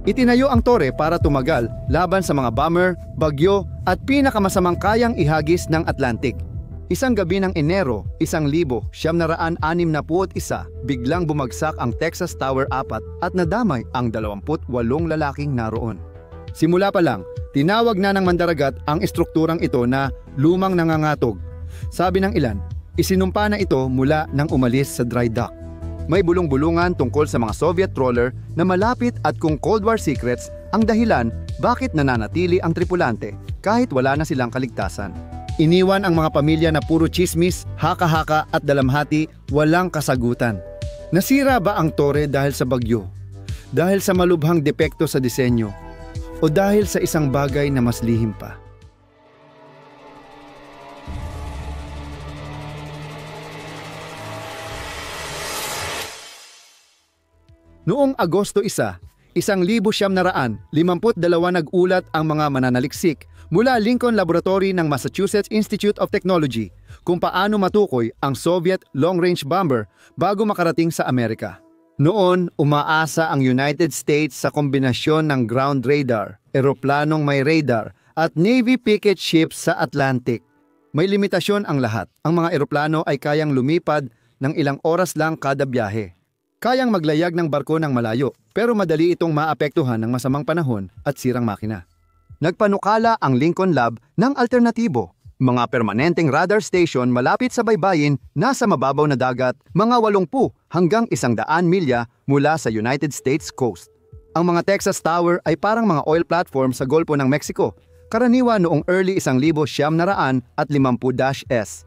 Itinayo ang tore para tumagal laban sa mga bomber, bagyo at pinakamasamang kayang ihagis ng Atlantic. Isang gabi ng Enero, 1961, biglang bumagsak ang Texas Tower 4 at nadamay ang 28 lalaking naroon. Simula pa lang, tinawag na ng mandaragat ang estrukturang ito na lumang nangangatog. Sabi ng ilan, isinumpa na ito mula nang umalis sa dry dock. May bulong-bulungan tungkol sa mga Soviet trawler na malapit at kung Cold War secrets ang dahilan bakit nananatili ang tripulante kahit wala na silang kaligtasan. Iniwan ang mga pamilya na puro chismis, haka-haka at dalamhati, walang kasagutan. Nasira ba ang tore dahil sa bagyo? Dahil sa malubhang depekto sa disenyo? O dahil sa isang bagay na mas lihim pa? Noong Agosto 1, 1952 nag-ulat ang mga mananaliksik mula Lincoln Laboratory ng Massachusetts Institute of Technology kung paano matukoy ang Soviet long-range bomber bago makarating sa Amerika. Noon, umaasa ang United States sa kombinasyon ng ground radar, eroplanong may radar, at Navy picket ships sa Atlantic. May limitasyon ang lahat. Ang mga eroplano ay kayang lumipad ng ilang oras lang kada biyahe. Kayang maglayag ng barko ng malayo, pero madali itong maapektuhan ng masamang panahon at sirang makina. Nagpanukala ang Lincoln Lab ng alternatibo, mga permanenteng radar station malapit sa baybayin nasa mababaw na dagat, mga 80 hanggang 100 milya mula sa United States coast. Ang mga Texas Tower ay parang mga oil platform sa Golpo ng Mexico, karaniwan noong early 1950s.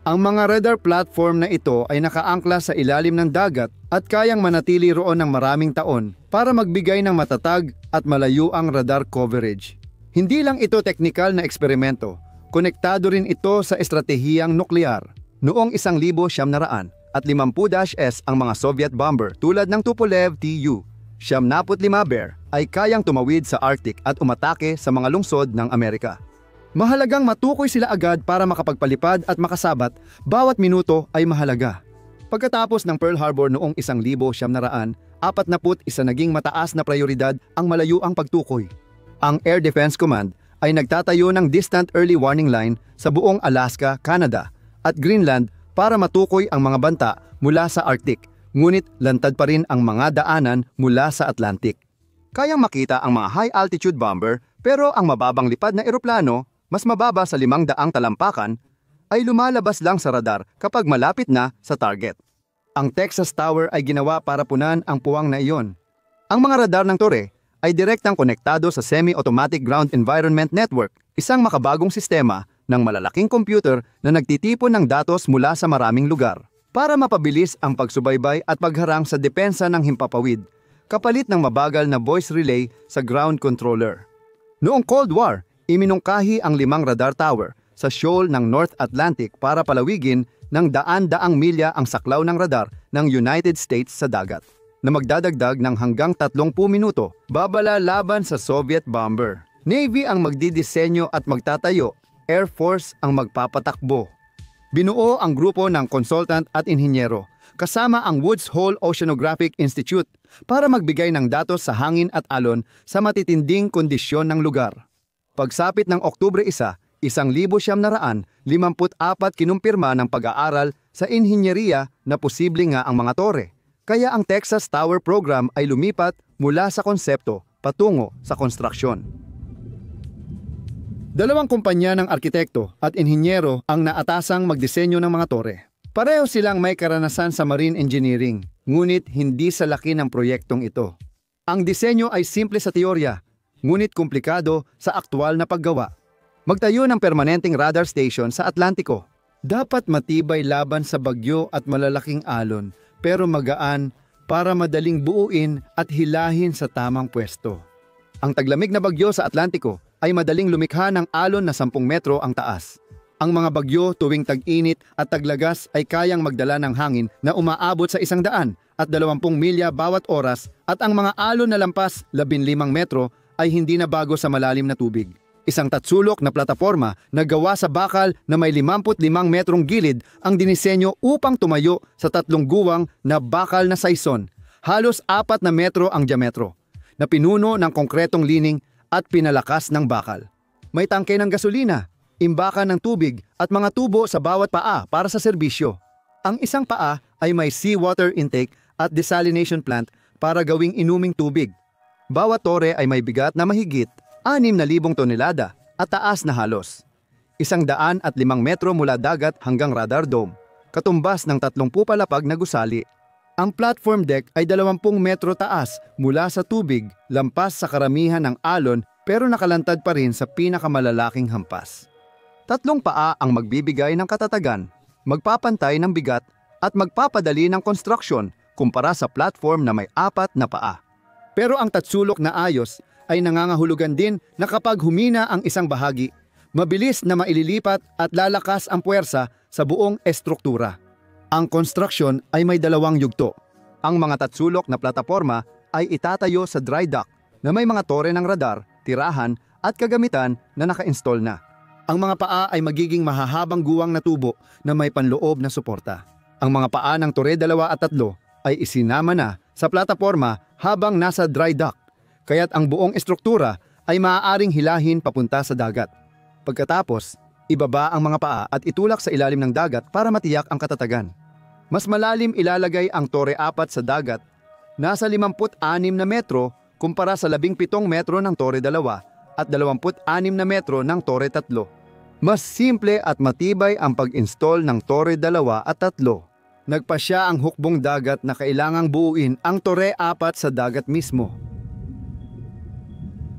Ang mga radar platform na ito ay nakaangkla sa ilalim ng dagat at kayang manatili roon ng maraming taon para magbigay ng matatag at malayuang radar coverage. Hindi lang ito teknikal na eksperimento, konektado rin ito sa estratehiyang nuklear. Noong 1950s ang mga Soviet bomber tulad ng Tupolev Tu-75 Bear ay kayang tumawid sa Arctic at umatake sa mga lungsod ng Amerika. Mahalagang matukoy sila agad para makapagpalipad at makasabat, bawat minuto ay mahalaga. Pagkatapos ng Pearl Harbor noong 1941, naging mataas na prioridad ang malayuang pagtukoy. Ang Air Defense Command ay nagtatayo ng Distant Early Warning Line sa buong Alaska, Canada at Greenland para matukoy ang mga banta mula sa Arctic, ngunit lantad pa rin ang mga daanan mula sa Atlantic. Kayang makita ang mga high-altitude bomber pero ang mababang lipad na eroplano, mas mababa sa 500 talampakan, ay lumalabas lang sa radar kapag malapit na sa target. Ang Texas Tower ay ginawa para punan ang puwang na iyon. Ang mga radar ng tore ay direktang konektado sa Semi-Automatic Ground Environment Network, isang makabagong sistema ng malalaking computer na nagtitipon ng datos mula sa maraming lugar para mapabilis ang pagsubaybay at pagharang sa depensa ng himpapawid, kapalit ng mabagal na voice relay sa ground controller. Noong Cold War, iminungkahi ang 5 radar tower sa shoal ng North Atlantic para palawigin ng daan-daang milya ang saklaw ng radar ng United States sa dagat, na magdadagdag ng hanggang 30 minuto babala laban sa Soviet bomber. Navy ang magdidisenyo at magtatayo, Air Force ang magpapatakbo. Binuo ang grupo ng consultant at inhinyero, kasama ang Woods Hole Oceanographic Institute para magbigay ng datos sa hangin at alon sa matitinding kondisyon ng lugar. Pagsapit ng Oktubre 1, 1954, kinumpirma ng pag-aaral sa inhinyeriya na posible nga ang mga tore. Kaya ang Texas Tower Program ay lumipat mula sa konsepto patungo sa konstruksyon. 2 kumpanya ng arkitekto at inhinyero ang naatasang magdisenyo ng mga tore. Pareho silang may karanasan sa marine engineering, ngunit hindi sa laki ng proyektong ito. Ang disenyo ay simple sa teorya, ngunit komplikado sa aktwal na paggawa. Magtayo ng permanenteng radar station sa Atlantiko. Dapat matibay laban sa bagyo at malalaking alon, pero magaan para madaling buuin at hilahin sa tamang pwesto. Ang taglamig na bagyo sa Atlantiko ay madaling lumikha ng alon na 10 metro ang taas. Ang mga bagyo tuwing tag-init at taglagas ay kayang magdala ng hangin na umaabot sa 100 at 20 milya bawat oras, at ang mga alon na lampas 15 metro ay hindi na bago sa malalim na tubig. Isang tatsulok na plataforma na gawa sa bakal na may 55 metrong gilid ang dinisenyo upang tumayo sa 3 guwang na bakal na saison. Halos 4 na metro ang diametro. na pinuno ng konkretong lining at pinalakas ng bakal. May tangke ng gasolina, imbakan ng tubig at mga tubo sa bawat paa para sa serbisyo. Ang isang paa ay may seawater intake at desalination plant para gawing inuming tubig. Bawat tore ay may bigat na mahigit 6,000 tonelada at taas na halos 105 metro mula dagat hanggang radar dome, katumbas ng 30 palapag na gusali. Ang platform deck ay 20 metro taas mula sa tubig, lampas sa karamihan ng alon pero nakalantad pa rin sa pinakamalalaking hampas. 3 paa ang magbibigay ng katatagan, magpapantay ng bigat at magpapadali ng construction kumpara sa platform na may 4 na paa. Pero ang tatsulok na ayos ay nangangahulugan din na kapag humina ang isang bahagi, mabilis na maililipat at lalakas ang puwersa sa buong estruktura. Ang construction ay may 2 yugto. Ang mga tatsulok na plataporma ay itatayo sa dry dock na may mga tore ng radar, tirahan at kagamitan na naka-install na. Ang mga paa ay magiging mahahabang guwang na tubo na may panloob na suporta. Ang mga paa ng tore 2 at 3 ay isinama na sa plataporma habang nasa dry dock, kaya't ang buong estruktura ay maaaring hilahin papunta sa dagat. Pagkatapos, ibaba ang mga paa at itulak sa ilalim ng dagat para matiyak ang katatagan. Mas malalim ilalagay ang tore 4 sa dagat, nasa 56 na metro kumpara sa 17 metro ng tore 2 at 26 na metro ng tore 3. Mas simple at matibay ang pag-install ng tore 2 at 3. Nagpasya ang hukbong dagat na kailangang buuin ang tore 4 sa dagat mismo.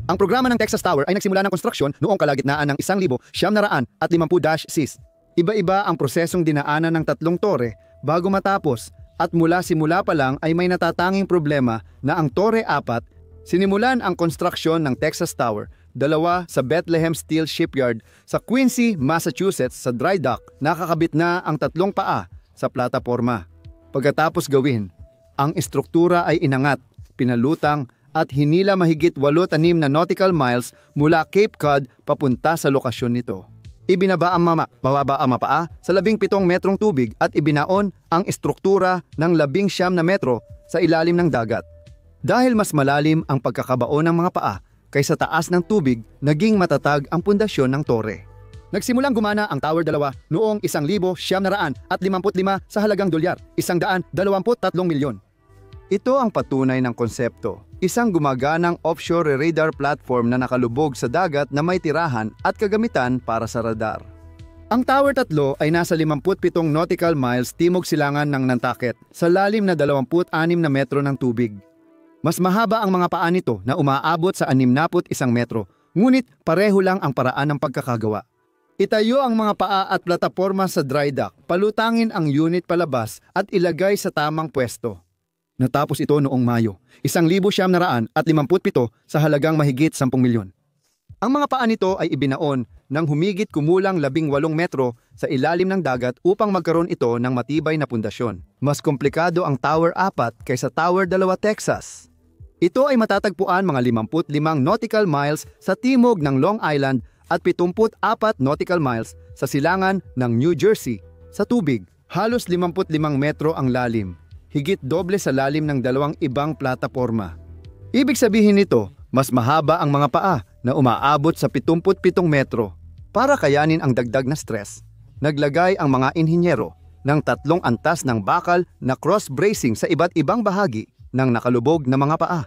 Ang programa ng Texas Tower ay nagsimula ng konstruksyon noong kalagitnaan ng 1,950-6. Iba-iba ang prosesong dinaanan ng 3 tore bago matapos at mula simula pa lang ay may natatanging problema na ang tore 4, sinimulan ang konstruksyon ng Texas Tower, 2 sa Bethlehem Steel Shipyard sa Quincy, Massachusetts sa dry dock, nakakabit na ang 3 paa sa plataporma. Pagkatapos gawin, ang estruktura ay inangat, pinalutang at hinila mahigit 8-6 na nautical miles mula Cape Cod papunta sa lokasyon nito. Ibinaba ang bababa ang mapaa sa 17 metrong tubig at ibinaon ang estruktura ng 19 na metro sa ilalim ng dagat. Dahil mas malalim ang pagkakabaon ng mga paa kaysa taas ng tubig, naging matatag ang pundasyon ng tore. Nagsimulang gumana ang Tower 2 noong 1,955 sa halagang dolyar, $123 milyon. Ito ang patunay ng konsepto, isang gumaganang offshore radar platform na nakalubog sa dagat na may tirahan at kagamitan para sa radar. Ang Tower 3 ay nasa 57 nautical miles timog silangan ng Nantucket sa lalim na 26 na metro ng tubig. Mas mahaba ang mga paa nito na umaabot sa 61 metro, ngunit pareho lang ang paraan ng pagkakagawa. Itayo ang mga paa at plataporma sa dry dock, palutangin ang unit palabas at ilagay sa tamang pwesto. Natapos ito noong Mayo, 1,957 sa halagang mahigit 10 milyon. Ang mga paa nito ay ibinaon ng humigit kumulang 18 metro sa ilalim ng dagat upang magkaroon ito ng matibay na pundasyon. Mas komplikado ang Tower 4 kaysa Tower 2 Texas. Ito ay matatagpuan mga 55 nautical miles sa timog ng Long Island at 74 nautical miles sa silangan ng New Jersey. Sa tubig, halos 55 metro ang lalim, higit doble sa lalim ng 2 ibang plataporma. Ibig sabihin nito, mas mahaba ang mga paa na umaabot sa 77 metro. Para kayanin ang dagdag na stress, naglagay ang mga inhinyero ng 3 antas ng bakal na cross-bracing sa iba't ibang bahagi ng nakalubog na mga paa.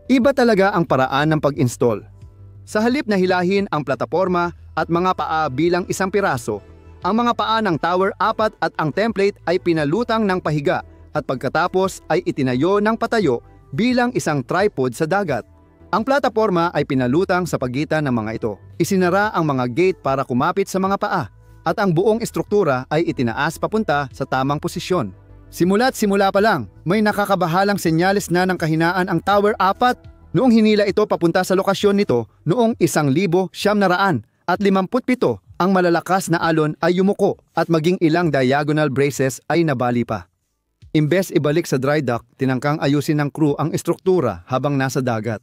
Iba talaga ang paraan ng pag-install. Sa halip na hilahin ang plataporma at mga paa bilang isang piraso, ang mga paa ng Tower 4 at ang template ay pinalutang ng pahiga at pagkatapos ay itinayo ng patayo bilang isang tripod sa dagat. Ang plataporma ay pinalutang sa pagitan ng mga ito. Isinara ang mga gate para kumapit sa mga paa at ang buong estruktura ay itinaas papunta sa tamang posisyon. Simula pa lang, may nakakabahalang senyales na ng kahinaan ang Tower 4. Noong hinila ito papunta sa lokasyon nito noong 1,957, ang malalakas na alon ay yumuko at maging ilang diagonal braces ay nabali pa. Imbes ibalik sa dry dock, tinangkang ayusin ng crew ang estruktura habang nasa dagat.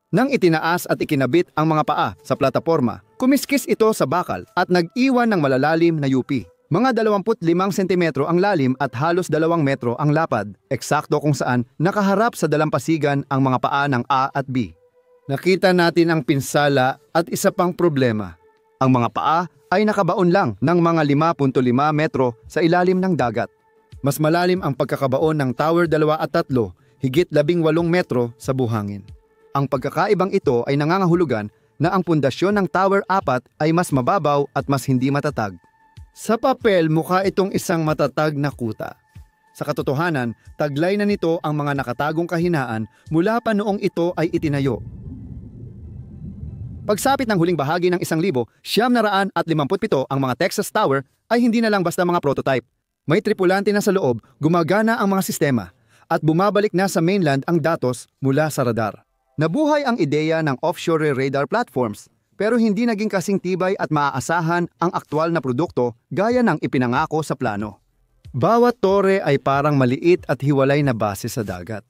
Nang itinaas at ikinabit ang mga paa sa plataporma, kumiskis ito sa bakal at nag-iwan ng malalalim na yupi. Mga 25 sentimetro ang lalim at halos 2 metro ang lapad, eksakto kung saan nakaharap sa dalampasigan ang mga paa ng A at B. Nakita natin ang pinsala at isa pang problema. Ang mga paa ay nakabaon lang ng mga 5.5 metro sa ilalim ng dagat. Mas malalim ang pagkakabaon ng Tower 2 at 3, higit 18 metro sa buhangin. Ang pagkakaibang ito ay nangangahulugan na ang pundasyon ng Tower 4 ay mas mababaw at mas hindi matatag. Sa papel, mukha itong isang matatag na kuta. Sa katotohanan, taglay na nito ang mga nakatagong kahinaan mula pa noong ito ay itinayo. Pagsapit ng huling bahagi ng 1,957 ang mga Texas Tower ay hindi na lang basta mga prototype. May tripulante na sa loob, gumagana ang mga sistema, at bumabalik na sa mainland ang datos mula sa radar. Nabuhay ang ideya ng offshore radar platforms, pero hindi naging kasing tibay at maaasahan ang aktwal na produkto gaya ng ipinangako sa plano. Bawat tore ay parang maliit at hiwalay na base sa dagat.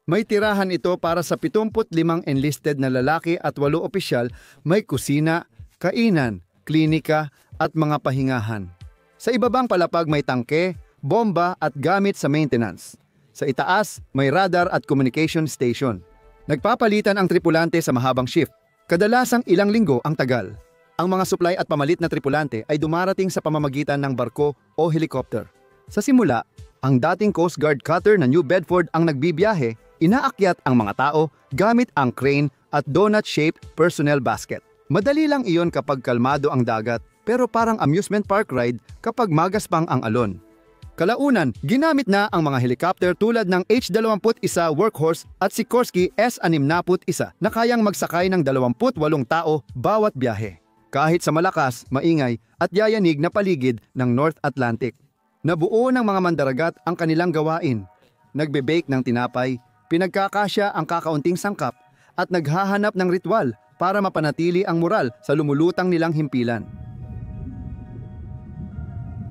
May tirahan ito para sa 75 enlisted na lalaki at 8 opisyal, may kusina, kainan, klinika at mga pahingahan. Sa ibabang palapag may tangke, bomba at gamit sa maintenance. Sa itaas, may radar at communication station. Nagpapalitan ang tripulante sa mahabang shift. Kadalasang ilang linggo ang tagal. Ang mga supply at pamalit na tripulante ay dumarating sa pamamagitan ng barko o helicopter. Sa simula, ang dating Coast Guard cutter na New Bedford ang nagbibiyahe, inaakyat ang mga tao gamit ang crane at donut-shaped personnel basket. Madali lang iyon kapag kalmado ang dagat, pero parang amusement park ride kapag magaspang ang alon. Kalaunan, ginamit na ang mga helicopter tulad ng H-21 Workhorse at Sikorsky S-61 na kayang magsakay ng 28 tao bawat biyahe, kahit sa malakas, maingay at yayanig na paligid ng North Atlantic. Nabuo ng mga mandaragat ang kanilang gawain. Nagbe-bake ng tinapay, pinagkakasya ang kakaunting sangkap at naghahanap ng ritual para mapanatili ang moral sa lumulutang nilang himpilan.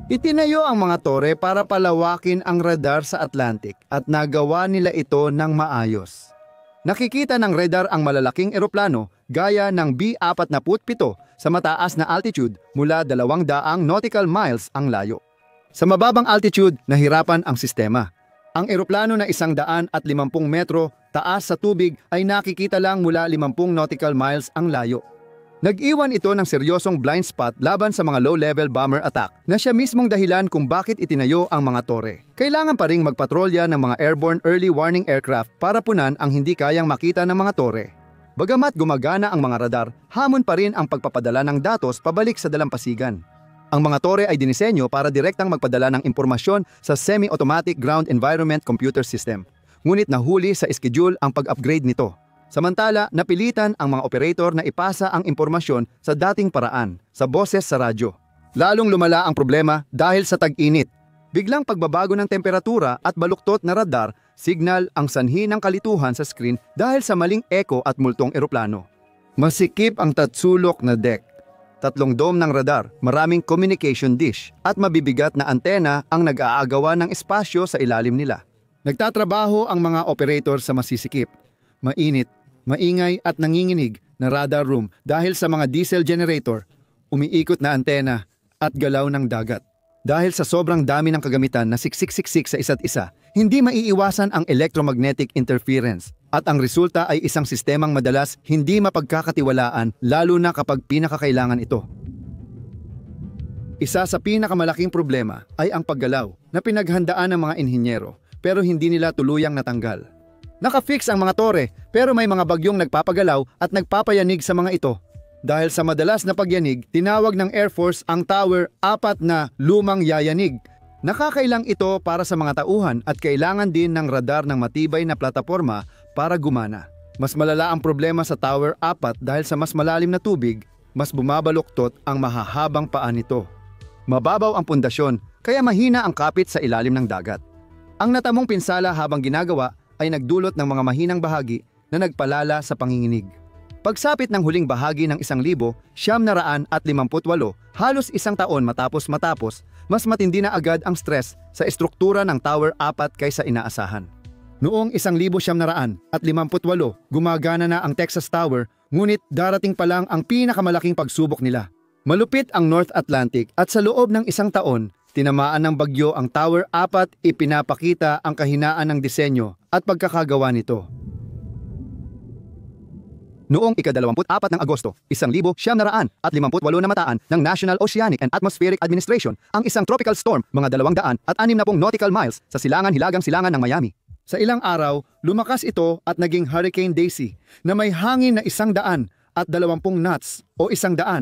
Itinayo ang mga tore para palawakin ang radar sa Atlantic at nagawa nila ito ng maayos. Nakikita ng radar ang malalaking eroplano gaya ng B-47 sa mataas na altitude mula 200 nautical miles ang layo. Sa mababang altitude, nahirapan ang sistema. Ang eroplano na 150 metro taas sa tubig ay nakikita lang mula 50 nautical miles ang layo. Nag-iwan ito ng seryosong blind spot laban sa mga low-level bomber attack na siya mismong dahilan kung bakit itinayo ang mga tore. Kailangan pa ring magpatrolya ng mga airborne early warning aircraft para punan ang hindi kayang makita ng mga tore. Bagamat gumagana ang mga radar, hamon pa rin ang pagpapadala ng datos pabalik sa dalampasigan. Ang mga tore ay dinisenyo para direktang magpadala ng impormasyon sa Semi-Automatic Ground Environment Computer System. Ngunit nahuli sa schedule ang pag-upgrade nito. Samantala, napilitan ang mga operator na ipasa ang impormasyon sa dating paraan, sa boses sa radyo. Lalong lumala ang problema dahil sa tag-init. Biglang pagbabago ng temperatura at baluktot na radar, signal ang sanhi ng kalituhan sa screen dahil sa maling echo at multong eroplano. Masikip ang tatsulok na deck. 3 dome ng radar, maraming communication dish, at mabibigat na antena ang nag-aagawan ng espasyo sa ilalim nila. Nagtatrabaho ang mga operator sa masisikip, mainit, maingay at nanginginig na radar room dahil sa mga diesel generator, umiikot na antena at galaw ng dagat. Dahil sa sobrang dami ng kagamitan na siksik-siksik sa isa't isa, hindi maiiwasan ang electromagnetic interference at ang resulta ay isang sistemang madalas hindi mapagkakatiwalaan lalo na kapag pinakakailangan ito. Isa sa pinakamalaking problema ay ang paggalaw na pinaghandaan ng mga inhinyero pero hindi nila tuluyang natanggal. Nakafix ang mga tore pero may mga bagyong nagpapagalaw at nagpapayanig sa mga ito. Dahil sa madalas na pagyanig, tinawag ng Air Force ang Tower 4 na lumang yayanig. Nakakailang ito para sa mga tauhan at kailangan din ng radar ng matibay na plataporma para gumana. Mas malala ang problema sa Tower 4 dahil sa mas malalim na tubig, mas bumabaluktot ang mahahabang paa nito. Mababaw ang pundasyon kaya mahina ang kapit sa ilalim ng dagat. Ang natamong pinsala habang ginagawa ay nagdulot ng mga mahinang bahagi na nagpalala sa panginginig. Pagsapit ng huling bahagi ng 1,958, halos isang taon matapos, mas matindi na agad ang stress sa estruktura ng Tower 4 kaysa inaasahan. Noong 1,958, gumagana na ang Texas Tower, ngunit darating pa lang ang pinakamalaking pagsubok nila. Malupit ang North Atlantic at sa loob ng isang taon, tinamaan ng bagyo ang Tower 4, ipinapakita ang kahinaan ng disenyo at pagkakagawa nito. Noong ika-24 ng Agosto, 1958 namataan ng National Oceanic and Atmospheric Administration ang isang tropical storm mga 260 nautical miles sa silangan-hilagang silangan ng Miami. Sa ilang araw, lumakas ito at naging Hurricane Daisy na may hangin na 120 knots o 140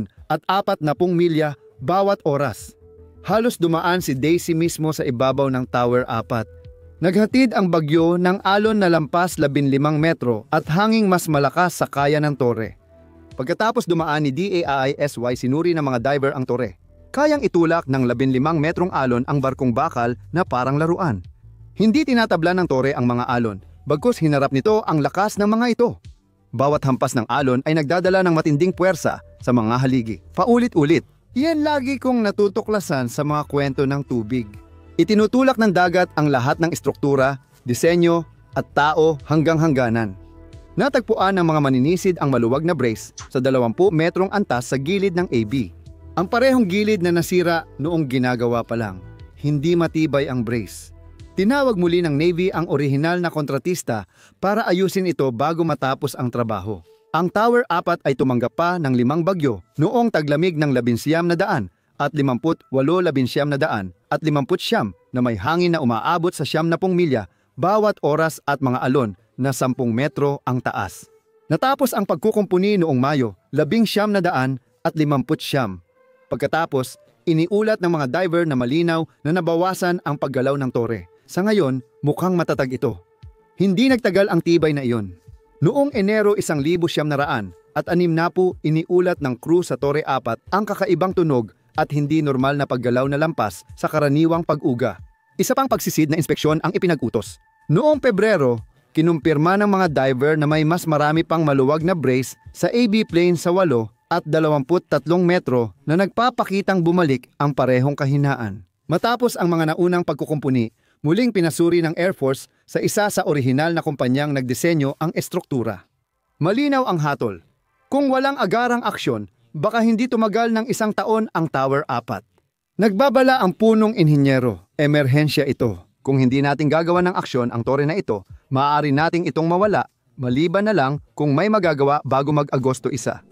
milya bawat oras. Halos dumaan si Daisy mismo sa ibabaw ng Tower 4. Naghatid ang bagyo ng alon na lampas 15 metro at hanging mas malakas sa kaya ng tore. Pagkatapos dumaan ni DAISY, sinuri ng mga diver ang tore. Kayang itulak ng 15 metrong alon ang barkong bakal na parang laruan. Hindi tinatabla ng tore ang mga alon, bagkus hinarap nito ang lakas ng mga ito. Bawat hampas ng alon ay nagdadala ng matinding puwersa sa mga haligi. Paulit-ulit, yan lagi kong natutuklasan sa mga kwento ng tubig. Itinutulak ng dagat ang lahat ng estruktura, disenyo at tao hanggang hangganan. Natagpuan ng mga maninisid ang maluwag na brace sa 20 metrong antas sa gilid ng AB. Ang parehong gilid na nasira noong ginagawa pa lang. Hindi matibay ang brace. Tinawag muli ng Navy ang orihinal na kontratista para ayusin ito bago matapos ang trabaho. Ang Tower 4 ay tumanggap pa ng 5 bagyo noong taglamig ng 1900 at 58 at 50 na may hangin na umaabot sa 70 milya bawat oras at mga alon na 10 metro ang taas. Natapos ang pagkukumpuni noong Mayo, 1950. Pagkatapos, iniulat ng mga diver na malinaw na nabawasan ang paggalaw ng tore. Sa ngayon, mukhang matatag ito. Hindi nagtagal ang tibay na iyon. Noong Enero 1900 at 60 iniulat ng crew sa Torre 4 ang kakaibang tunog at hindi normal na paggalaw na lampas sa karaniwang pag-uga. Isa pang pagsisid na inspeksyon ang ipinag-utos. Noong Pebrero, kinumpirma ng mga diver na may mas marami pang maluwag na brace sa AB plane sa 8 at 23 metro na nagpapakitang bumalik ang parehong kahinaan. Matapos ang mga naunang pagkukumpuni, muling pinasuri ng Air Force sa isa sa orihinal na kumpanyang nagdisenyo ang estruktura. Malinaw ang hatol. Kung walang agarang aksyon, baka hindi tumagal ng 1 taon ang Tower 4. Nagbabala ang punong inhinyero. Emerhensya ito. Kung hindi natin gagawa ng aksyon ang tore na ito, maaari nating itong mawala, maliban na lang kung may magagawa bago mag-Agosto 1.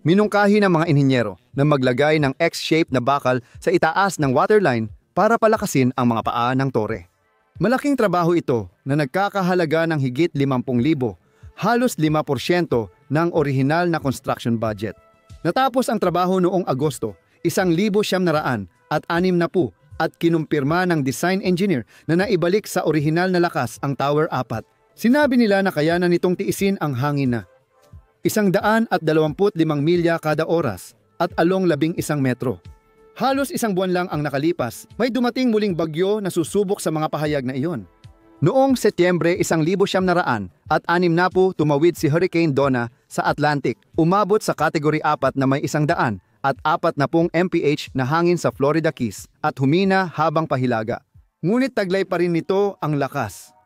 Minungkahi ng mga inhinyero na maglagay ng X-shape na bakal sa itaas ng waterline para palakasin ang mga paa ng tore. Malaking trabaho ito na nagkakahalaga ng higit 50,000, halos 5% ng orihinal na construction budget. Natapos ang trabaho noong Agosto, 1960 at kinumpirma ng design engineer na naibalik sa orihinal na lakas ang Tower 4. Sinabi nila na kayanan nitong tiisin ang hangin na 125 milya kada oras at along 11 metro. Halos 1 buwan lang ang nakalipas, may dumating muling bagyo na susubok sa mga pahayag na iyon. Noong Setyembre 1960 at 60 tumawid si Hurricane Donna sa Atlantic, umabot sa Category 4 na may 100 at 40 mph na hangin sa Florida Keys at humina habang pahilaga. Ngunit taglay pa rin nito ang lakas.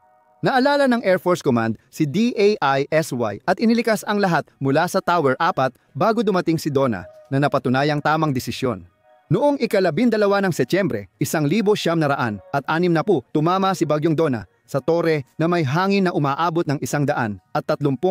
Naalala ng Air Force Command si DAISY at inilikas ang lahat mula sa Tower 4 bago dumating si Donna na napatunayang tamang desisyon. Noong ika-12 ng Setyembre, 1960 at 60 tumama si Bagyong Donna sa tore na may hangin na umaabot ng 130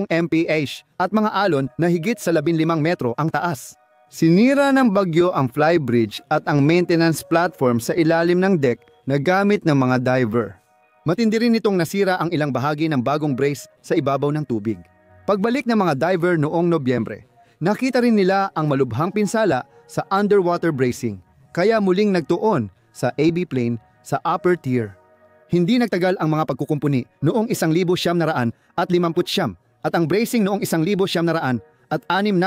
mph at mga alon na higit sa 15 metro ang taas. Sinira ng bagyo ang flybridge at ang maintenance platform sa ilalim ng deck na gamit ng mga diver. Matindi rin itong nasira ang ilang bahagi ng bagong brace sa ibabaw ng tubig. Pagbalik ng mga diver noong Nobyembre, nakita rin nila ang malubhang pinsala sa underwater bracing, kaya muling nagtuon sa AB plane sa upper tier. Hindi nagtagal ang mga pagkukumpuni noong 1950 at ang bracing noong 1960 at 60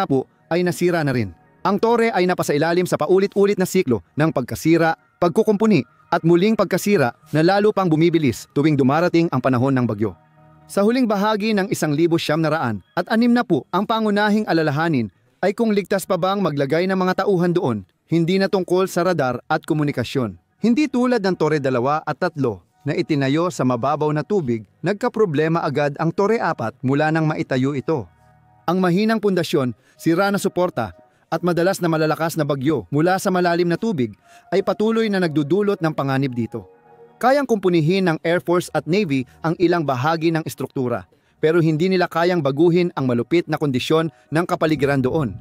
ay nasira na rin. Ang tore ay napasailalim sa paulit-ulit na siklo ng pagkasira, pagkukumpuni at muling pagkasira na lalo pang bumibilis tuwing dumarating ang panahon ng bagyo. Sa huling bahagi ng 1960 at 60 ang pangunahing alalahanin ay kung ligtas pa bang maglagay ng mga tauhan doon, hindi na tungkol sa radar at komunikasyon. Hindi tulad ng Torre 2 at 3 na itinayo sa mababaw na tubig, nagkaproblema agad ang Torre 4 mula nang maitayo ito. Ang mahinang pundasyon, sira na suporta, at madalas na malalakas na bagyo mula sa malalim na tubig ay patuloy na nagdudulot ng panganib dito. Kayang kumpunihin ng Air Force at Navy ang ilang bahagi ng estruktura, pero hindi nila kayang baguhin ang malupit na kondisyon ng kapaligiran doon.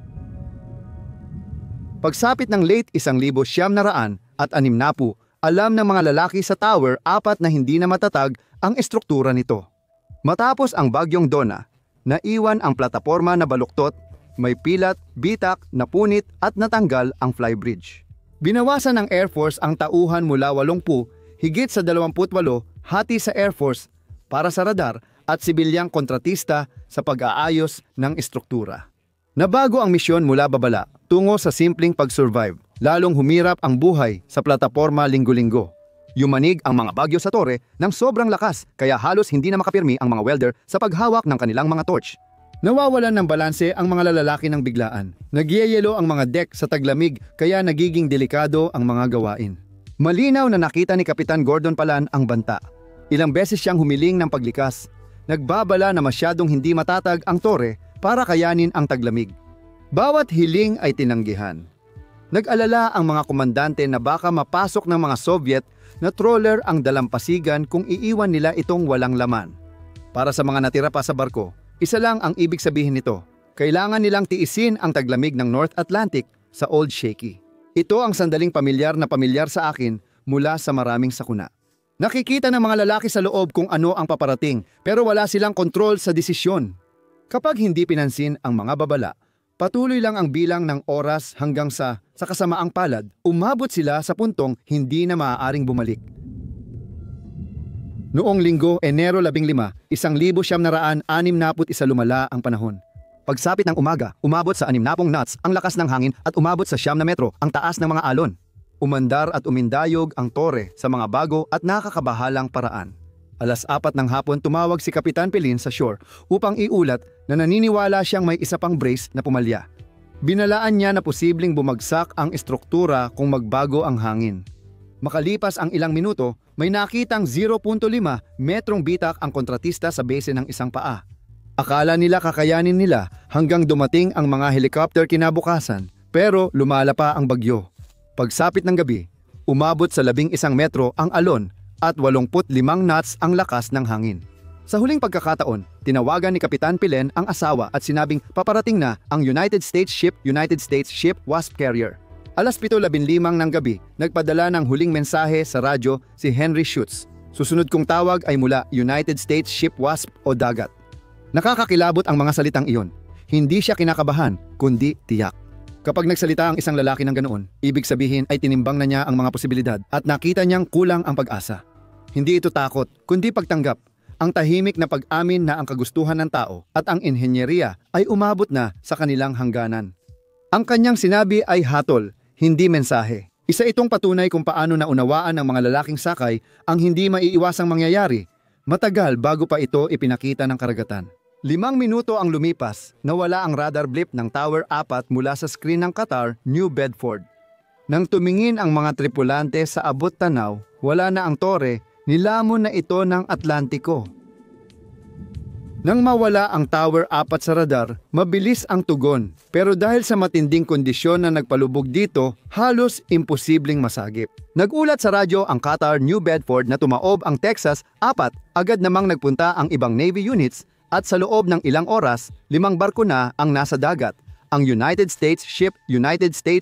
Pagsapit ng late 1960 at 60, alam ng mga lalaki sa Tower 4 na hindi na matatag ang estruktura nito. Matapos ang bagyong Donna, naiwan ang plataporma na baluktot, may pilat, bitak, napunit at natanggal ang flybridge. Binawasan ng Air Force ang tauhan mula 80 higit sa 28 hati sa Air Force para sa radar at sibilyang kontratista sa pag-aayos ng estruktura. Nabago ang misyon mula babala tungo sa simpleng pag-survive, lalong humirap ang buhay sa plataporma linggo-linggo. Yumanig ang mga bagyo sa tore ng sobrang lakas kaya halos hindi na makapirmi ang mga welder sa paghawak ng kanilang mga torch. Nawawalan ng balanse ang mga lalaki ng biglaan. Nagyayelo ang mga deck sa taglamig kaya nagiging delikado ang mga gawain. Malinaw na nakita ni Kapitan Gordon Palan ang banta. Ilang beses siyang humiling ng paglikas. Nagbabala na masyadong hindi matatag ang tore para kayanin ang taglamig. Bawat hiling ay tinanggihan. Nag-alala ang mga komandante na baka mapasok ng mga Soviet na trawler ang dalampasigan kung iiwan nila itong walang laman. Para sa mga natira pa sa barko, isa lang ang ibig sabihin nito. Kailangan nilang tiisin ang taglamig ng North Atlantic sa Old Shaky. Ito ang sandaling pamilyar sa akin mula sa maraming sakuna. Nakikita ng mga lalaki sa loob kung ano ang paparating pero wala silang kontrol sa desisyon. Kapag hindi pinansin ang mga babala, patuloy lang ang bilang ng oras hanggang sa kasamaang palad, umabot sila sa puntong hindi na maaaring bumalik. Noong linggo, Enero 15, 1961 lumala ang panahon. Pagsapit ng umaga, umabot sa 60 knots ang lakas ng hangin at umabot sa 9 metro ang taas ng mga alon. Umandar at umindayog ang tore sa mga bago at nakakabahalang paraan. 4:00 ng hapon tumawag si Kapitan Pelin sa shore upang iulat na naniniwala siyang may isa pang brace na pumalya. Binalaan niya na posibleng bumagsak ang estruktura kung magbago ang hangin. Makalipas ang ilang minuto, may nakitang 0.5 metrong bitak ang kontratista sa base ng isang paa. Akala nila kakayanin nila hanggang dumating ang mga helicopter kinabukasan, pero lumala pa ang bagyo. Pagsapit ng gabi, umabot sa 11 metro ang alon at 85 knots ang lakas ng hangin. Sa huling pagkakataon, tinawagan ni Kapitan Pilen ang asawa at sinabing paparating na ang United States Ship Wasp Carrier. 7:15 ng gabi, nagpadala ng huling mensahe sa radyo si Henry Schutz. Susunod kong tawag ay mula United States Ship Wasp o dagat. Nakakakilabot ang mga salitang iyon. Hindi siya kinakabahan, kundi tiyak. Kapag nagsalita ang isang lalaki ng ganoon, ibig sabihin ay tinimbang na niya ang mga posibilidad at nakita niyang kulang ang pag-asa. Hindi ito takot, kundi pagtanggap. Ang tahimik na pag-amin na ang kagustuhan ng tao at ang inhenyeriya ay umabot na sa kanilang hangganan. Ang kanyang sinabi ay hatol, hindi mensahe. Isa itong patunay kung paano naunawaan ng mga lalaking sakay ang hindi maiiwasang mangyayari, matagal bago pa ito ipinakita ng karagatan. 5 minuto ang lumipas, nawala ang radar blip ng Tower 4 mula sa screen ng Qatar, New Bedford. Nang tumingin ang mga tripulante sa abot tanaw, wala na ang tore, nilamon na ito ng Atlantiko. Nang mawala ang Tower 4 sa radar, mabilis ang tugon. Pero dahil sa matinding kondisyon na nagpalubog dito, halos imposibleng masagip. Nagulat sa radyo ang Qatar New Bedford na tumaob ang Texas 4, agad namang nagpunta ang ibang Navy units at sa loob ng ilang oras, 5 barko na ang nasa dagat. Ang United States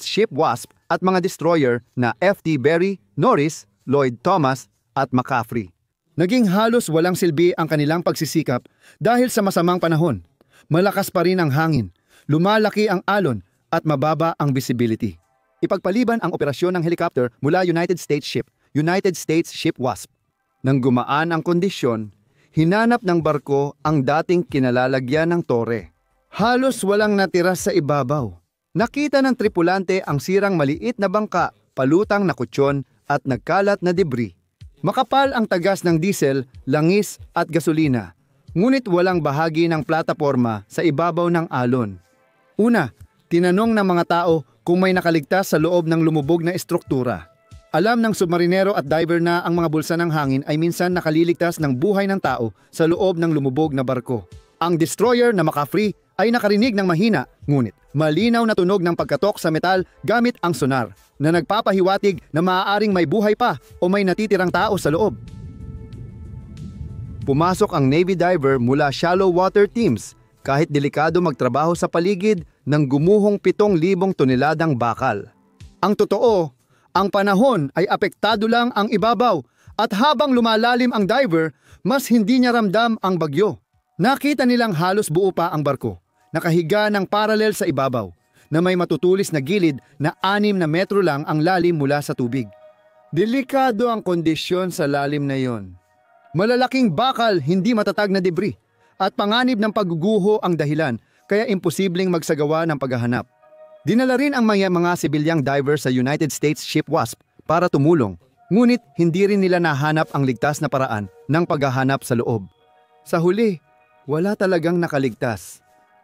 Ship Wasp at mga destroyer na F.T. Berry, Norris, Lloyd Thomas at McCaffrey. Naging halos walang silbi ang kanilang pagsisikap dahil sa masamang panahon. Malakas pa rin ang hangin, lumalaki ang alon at mababa ang visibility. Ipagpaliban ang operasyon ng helicopter mula United States Ship Wasp. Nang gumaan ang kondisyon, hinanap ng barko ang dating kinalalagyan ng tore. Halos walang natira sa ibabaw. Nakita ng tripulante ang sirang maliit na bangka, palutang na kutsyon at nagkalat na debris. Makapal ang tagas ng diesel, langis at gasolina. Ngunit walang bahagi ng plataporma sa ibabaw ng alon. Una, tinanong ng mga tao kung may nakaligtas sa loob ng lumubog na estruktura. Alam ng submarinero at diver na ang mga bulsa ng hangin ay minsan nakaliligtas ng buhay ng tao sa loob ng lumubog na barko. Ang destroyer na McCaffrey ay nakarinig ng mahina, ngunit malinaw na tunog ng pagkatok sa metal gamit ang sonar na nagpapahiwatig na maaaring may buhay pa o may natitirang tao sa loob. Pumasok ang Navy diver mula shallow water teams kahit delikado magtrabaho sa paligid ng gumuhong 7,000 toneladang bakal. Ang totoo, ang panahon ay apektado lang ang ibabaw at habang lumalalim ang diver, mas hindi niya ramdam ang bagyo. Nakita nilang halos buo pa ang barko, nakahiga ng paralel sa ibabaw, na may matutulis na gilid na 6 na metro lang ang lalim mula sa tubig. Delikado ang kondisyon sa lalim na iyon. Malalaking bakal, hindi matatag na debris, at panganib ng pagguguho ang dahilan, kaya imposibleng magsagawa ng paghahanap. Dinala rin ang mga sibilyang diver sa United States Ship Wasp para tumulong, ngunit hindi rin nila nahanap ang ligtas na paraan ng paghahanap sa loob. Sa huli, wala talagang nakaligtas.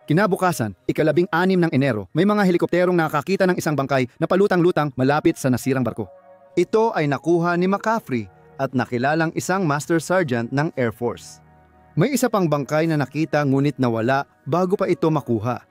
Kinabukasan, 16 ng Enero, may mga helikopterong nakakita ng isang bangkay na palutang-lutang malapit sa nasirang barko. Ito ay nakuha ni McCaffrey at nakilalang isang Master Sergeant ng Air Force. May isa pang bangkay na nakita ngunit nawala bago pa ito makuha.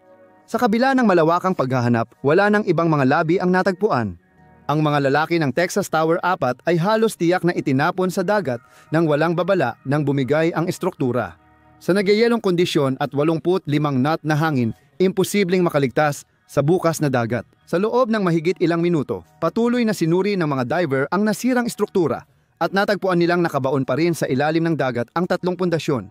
Sa kabila ng malawakang paghahanap, wala nang ibang mga labi ang natagpuan. Ang mga lalaki ng Texas Tower 4 ay halos tiyak na itinapon sa dagat nang walang babala nang bumigay ang estruktura. Sa nagyayelong kondisyon at 85 knot na hangin, imposibleng makaligtas sa bukas na dagat. Sa loob ng mahigit ilang minuto, patuloy na sinuri ng mga diver ang nasirang estruktura at natagpuan nilang nakabaon pa rin sa ilalim ng dagat ang 3 pundasyon.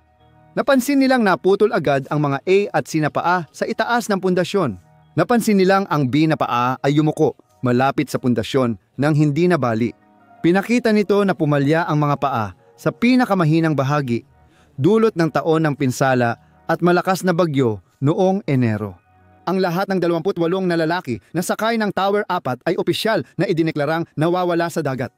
Napansin nilang naputol agad ang mga A at C na paa sa itaas ng pundasyon. Napansin nilang ang B na paa ay yumuko malapit sa pundasyon nang hindi nabali. Pinakita nito na pumalya ang mga paa sa pinakamahinang bahagi, dulot ng taon ng pinsala at malakas na bagyo noong Enero. Ang lahat ng 28 na lalaki na sakay ng Tower 4 ay opisyal na idineklarang nawawala sa dagat.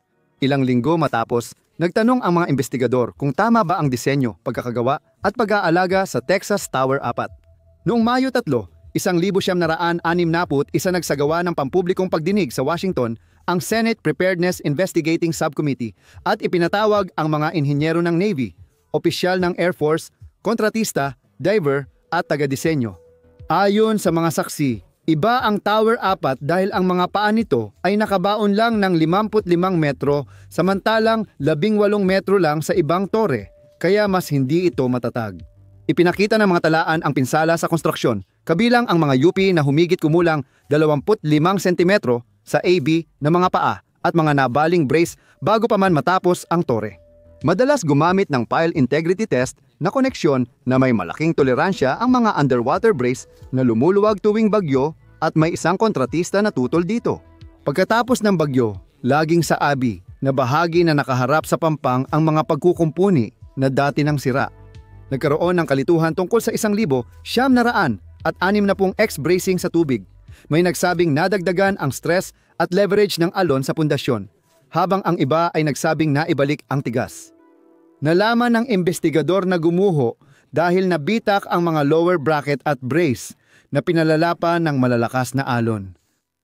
Ilang linggo matapos, nagtanong ang mga investigador kung tama ba ang disenyo, pagkakagawa at pag-aalaga sa Texas Tower 4. Noong Mayo 3, 1961 nagsagawa ng pampublikong pagdinig sa Washington ang Senate Preparedness Investigating Subcommittee at ipinatawag ang mga inhinyero ng Navy, opisyal ng Air Force, kontratista, diver at taga-disenyo. Ayon sa mga saksi, iba ang Tower 4 dahil ang mga paa nito ay nakabaon lang ng 55 metro samantalang 18 metro lang sa ibang tore, kaya mas hindi ito matatag. Ipinakita ng mga talaan ang pinsala sa konstruksyon, kabilang ang mga UP na humigit kumulang 25 sentimetro sa AB na mga paa at mga nabaling brace bago pa man matapos ang tore. Madalas gumamit ng pile integrity test na koneksyon na may malaking toleransya ang mga underwater brace na lumuluwag tuwing bagyo at may isang kontratista na tutol dito. Pagkatapos ng bagyo, laging sa abi na bahagi na nakaharap sa pampang ang mga pagkukumpuni na dati nang sira. Nagkaroon ng kalituhan tungkol sa 1,900 at 60 X-bracing sa tubig. May nagsabing nadagdagan ang stress at leverage ng alon sa pundasyon, habang ang iba ay nagsabing naibalik ang tigas. Nalaman ng investigador na gumuho dahil nabitak ang mga lower bracket at brace na pinalalapan ng malalakas na alon.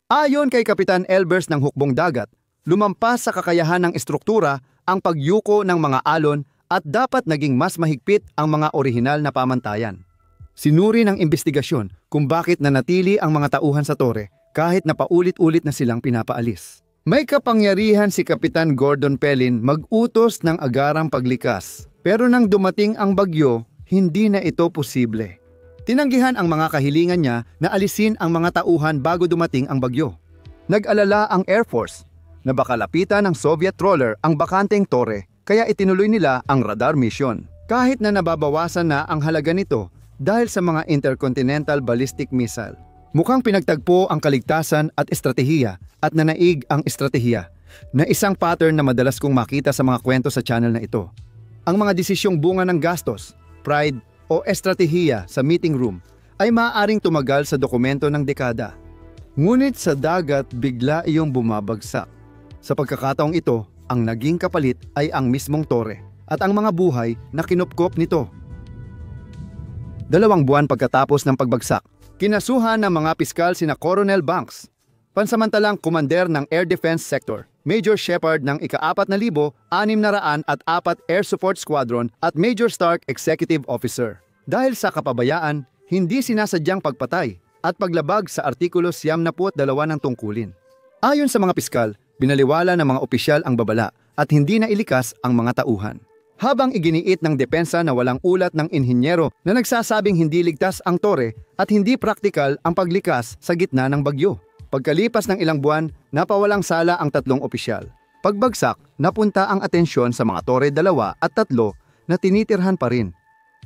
Ayon kay Kapitan Elbers ng Hukbong Dagat, lumampas sa kakayahan ng estruktura ang pagyuko ng mga alon at dapat naging mas mahigpit ang mga orihinal na pamantayan. Sinuri ng investigasyon kung bakit nanatili ang mga tauhan sa tore kahit na paulit-ulit na silang pinapaalis. May kapangyarihan si Kapitan Gordon Pellin mag-utos ng agarang paglikas, pero nang dumating ang bagyo, hindi na ito posible. Tinanggihan ang mga kahilingan niya na alisin ang mga tauhan bago dumating ang bagyo. Nag-alala ang Air Force na baka lapitan ng Soviet trawler ang bakanteng tore, kaya itinuloy nila ang radar mission. Kahit na nababawasan na ang halaga nito dahil sa mga intercontinental ballistic missile. Mukhang pinagtagpo ang kaligtasan at estratehiya at nanaig ang estratehiya na isang pattern na madalas kong makita sa mga kwento sa channel na ito. Ang mga desisyong bunga ng gastos, pride o estratehiya sa meeting room ay maaaring tumagal sa dokumento ng dekada. Ngunit sa dagat bigla iyong bumabagsak. Sa pagkakataong ito, ang naging kapalit ay ang mismong tore at ang mga buhay na kinupkop nito. 2 buwan pagkatapos ng pagbagsak, kinasuhan ng mga piskal sina Coronel Banks, pansamantalang komander ng Air Defense Sector, Major Shepard ng ika-4,604 Air Support Squadron at Major Stark Executive Officer. Dahil sa kapabayaan, hindi sinasadyang pagpatay at paglabag sa Artikulo 92 ng tungkulin. Ayon sa mga piskal, binaliwala ng mga opisyal ang babala at hindi na ilikas ang mga tauhan. Habang iginiit ng depensa na walang ulat ng inhinyero na nagsasabing hindi ligtas ang tore at hindi praktikal ang paglikas sa gitna ng bagyo. Pagkalipas ng ilang buwan, napawalang sala ang tatlong opisyal. Pagbagsak, napunta ang atensyon sa mga tore 2 at 3 na tinitirhan pa rin.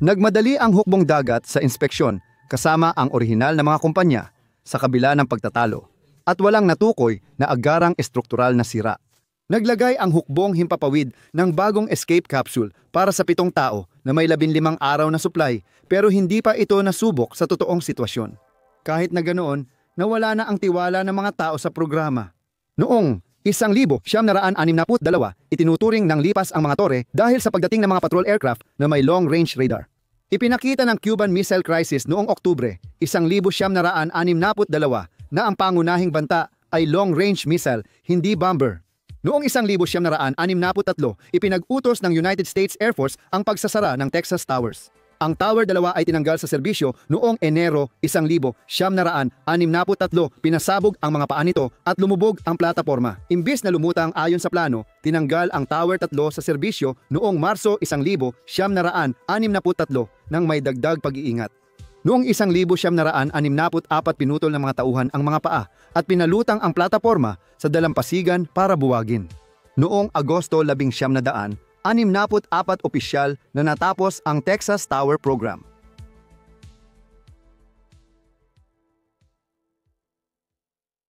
Nagmadali ang hukbong dagat sa inspeksyon kasama ang orihinal na mga kumpanya sa kabila ng pagtatalo at walang natukoy na agarang estruktural na sira. Naglagay ang hukbong himpapawid ng bagong escape capsule para sa 7 tao na may 15 araw na supply pero hindi pa ito nasubok sa totoong sitwasyon. Kahit na ganoon, nawala na ang tiwala ng mga tao sa programa. Noong 1962, itinuturing ng lipas ang mga tore dahil sa pagdating ng mga patrol aircraft na may long-range radar. Ipinakita ng Cuban Missile Crisis noong Oktubre, 1962 na ang pangunahing banta ay long-range missile, hindi bomber. Noong 1963, ipinag-utos ng United States Air Force ang pagsasara ng Texas Towers. Ang Tower 2 ay tinanggal sa serbisyo noong Enero 1963, pinasabog ang mga paa nito at lumubog ang plataporma. Imbis na lumutang ayon sa plano, tinanggal ang Tower 3 sa serbisyo noong Marso 1963 nang may dagdag pag-iingat. Noong 1964, pinutol ng mga tauhan ang mga paa at pinalutang ang plataporma sa dalampasigan para buwagin. Noong Agosto 1964, 64 opisyal na natapos ang Texas Tower Program.